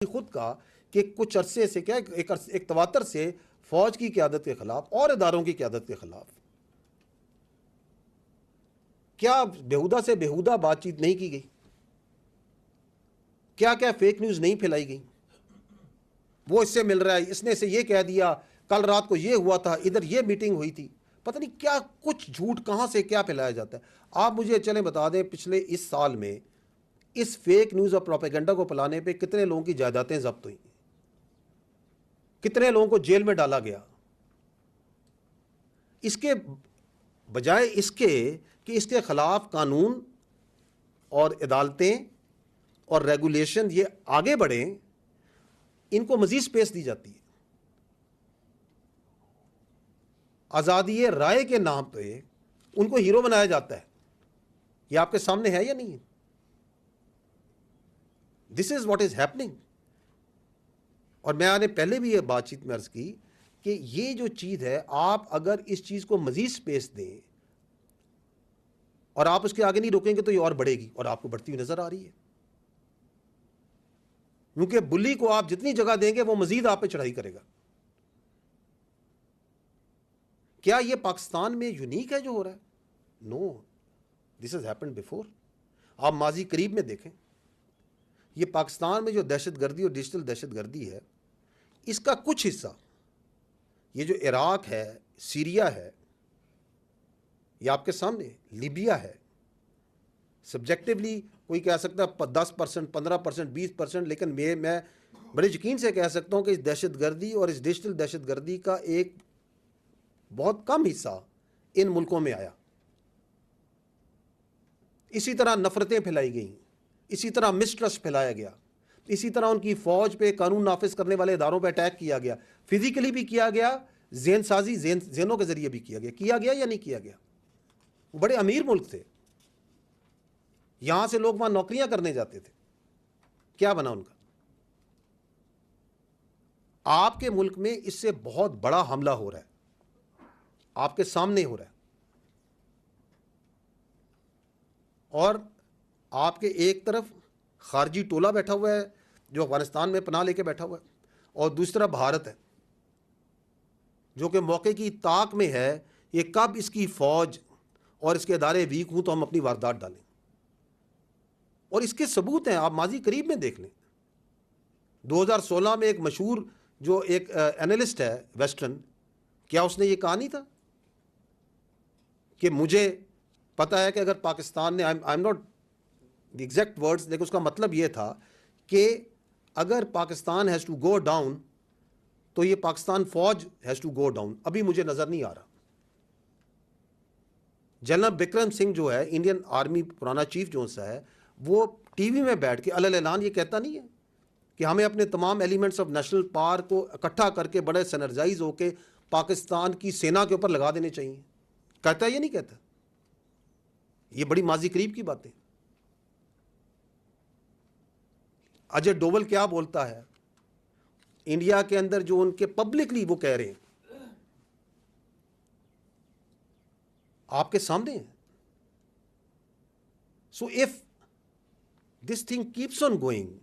خود کہا کہ کچھ عرصے سے ایک تواتر سے فوج کی قیادت کے خلاف اور اداروں کی قیادت کے خلاف کیا بیہودہ سے بیہودہ بات چیت نہیں کی گئی؟ کیا فیک نیوز نہیں پھیلائی گئی؟ وہ اس سے مل رہا ہے، اس نے سے یہ کہہ دیا، کل رات کو یہ ہوا تھا، ادھر یہ میٹنگ ہوئی تھی، پتہ نہیں کیا کچھ جھوٹ کہاں سے کیا پھیلایا جاتا ہے۔ آپ مجھے چلیں بتا دیں پچھلے اس سال میں اس فیک نیوز اور پروپیگنڈا کو پھیلانے پہ کتنے لوگوں کی جائیدادیں ضبط ہوئی، کتنے لوگوں کو جیل میں ڈالا گیا؟ اس کے بجائے اس کے کہ اس کے خلاف قانون اور عدالتیں اور ریگولیشن یہ آگے بڑھیں، ان کو مزید سپیس دی جاتی ہے۔ آزادی رائے کے نام پہ ان کو ہیرو بنایا جاتا ہے۔ یہ آپ کے سامنے ہے یا نہیں ہے؟ دس از واٹ از ہیپننگ۔ اور میں نے پہلے بھی یہ بات چیت میں عرض کی کہ یہ جو چیز ہے، آپ اگر اس چیز کو مزید سپیس دیں اور آپ اس کے آگے نہیں روکیں گے تو یہ اور بڑھے گی، اور آپ کو بڑھتی ہوئی نظر آ رہی ہے۔ کیونکہ بلی کو آپ جتنی جگہ دیں گے وہ مزید آپ پہ چڑھائی کرے گا۔ کیا یہ پاکستان میں یونیک ہے جو ہو رہا ہے؟ نو، دس ہیز ہیپنڈ بیفور۔ آپ ماضی قریب میں دیکھیں، یہ پاکستان میں جو دہشت گردی اور ڈیجیٹل دہشت گردی ہے، اس کا کچھ حصہ یہ جو عراق ہے، سیریا ہے، یہ آپ کے سامنے لیبیا ہے، سبجیکٹیولی کوئی کہہ سکتا ہے 10%، 15%، 20%، لیکن میں بڑے یقین سے کہہ سکتا ہوں کہ اس دہشت گردی اور اس ڈیجیٹل دہشت گردی کا ایک بہت کم حصہ ان ملکوں میں آیا۔ اسی طرح نفرتیں پھیلائی گئیں، اسی طرح مسٹرسٹ پھیلایا گیا، اسی طرح ان کی فوج پہ، قانون نافذ کرنے والے اداروں پہ اٹیک کیا گیا، فزیکلی بھی کیا گیا، ذہن سازی ذہنوں کے ذریعے بھی کیا گیا یا نہیں کیا گیا؟ وہ بڑے امیر ملک تھے، یہاں سے لوگ وہاں نوکریاں کرنے جاتے تھے، کیا بنا ان کا؟ آپ کے ملک میں اس سے بہت بڑا حملہ ہو رہا ہے، آپ کے سامنے ہو رہا ہے، اور آپ کے ایک طرف خارجی ٹولہ بیٹھا ہوا ہے جو افغانستان میں پناہ لے کے بیٹھا ہوا ہے، اور دوسری طرف بھارت ہے جو کہ موقع کی طاق میں ہے یہ کب اس کی فوج اور اس کے ادارے ویک ہوں تو ہم اپنی واردات ڈالیں۔ اور اس کے ثبوت ہیں، آپ ماضی قریب میں دیکھ لیں۔ 2016 میں ایک مشہور جو ایک اینالسٹ ہے ویسٹرن، کیا اس نے یہ کہا نہیں تھا کہ مجھے پتا ہے کہ اگر پاکستان نے I am not the exact words, لیکن اس کا مطلب یہ تھا کہ اگر Pakistan has to go down تو یہ پاکستان فوج ہیز ٹو گو ڈاؤن۔ ابھی مجھے نظر نہیں آ رہا۔ جنرل بکرم سنگھ جو ہے انڈین آرمی پرانا چیف جو سا ہے، وہ ٹی وی میں بیٹھ کے علیہ اعلان یہ کہتا نہیں ہے کہ ہمیں اپنے تمام ایلیمنٹس آف نیشنل پاور کو اکٹھا کر کے بڑے سینرجائز ہو کے پاکستان کی سینا کے اوپر لگا دینے چاہیے؟ کہتا ہے یہ نہیں کہتا؟ یہ بڑی ماضی قریب کی باتیں۔ اجے ڈوول کیا بولتا ہے انڈیا کے اندر جو ان کے پبلکلی وہ کہہ رہے ہیں، آپ کے سامنے ہیں۔ So if this thing keeps on going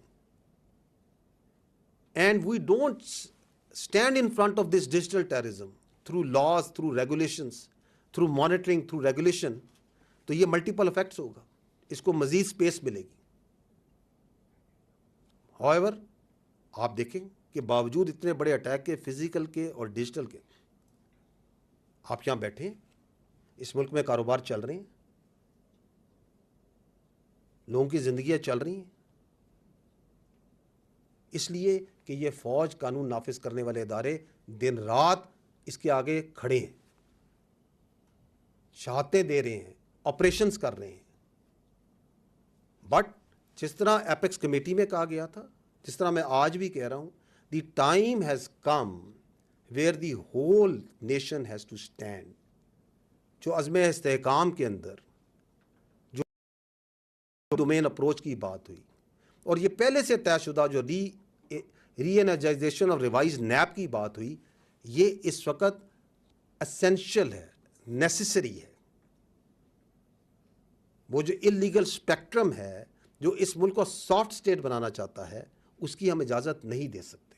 and we don't stand in front of this digital terrorism through laws, through regulations, through monitoring, through regulation, تو یہ ملٹیپل افیکٹس ہوگا، اس کو مزید سپیس ملے گی۔ ہوائیور آپ دیکھیں کہ باوجود اتنے بڑے اٹیک کے، فزیکل کے اور ڈیجیٹل کے، آپ یہاں بیٹھے ہیں، اس ملک میں کاروبار چل رہے ہیں، لوگوں کی زندگیاں چل رہی ہیں، اس لیے کہ یہ فوج، قانون نافذ کرنے والے ادارے دن رات اس کے آگے کھڑے ہیں، شہادتیں دے رہے ہیں، آپریشنز کر رہے ہیں۔ بٹ جس طرح ایپیکس کمیٹی میں کہا گیا تھا، جس طرح میں آج بھی کہہ رہا ہوں، the time has come where the whole nation has to stand. جو عزم استحکام کے اندر جو ڈومین اپروچ کی بات ہوئی، اور یہ پہلے سے طے شدہ جو ری انرجائزیشن اور ریوائز نیب کی بات ہوئی، یہ اس وقت اسینشل ہے، نیسیسری ہے۔ وہ جو اللیگل اسپیکٹرم ہے جو اس ملک کو سافٹ اسٹیٹ بنانا چاہتا ہے، اس کی ہم اجازت نہیں دے سکتے.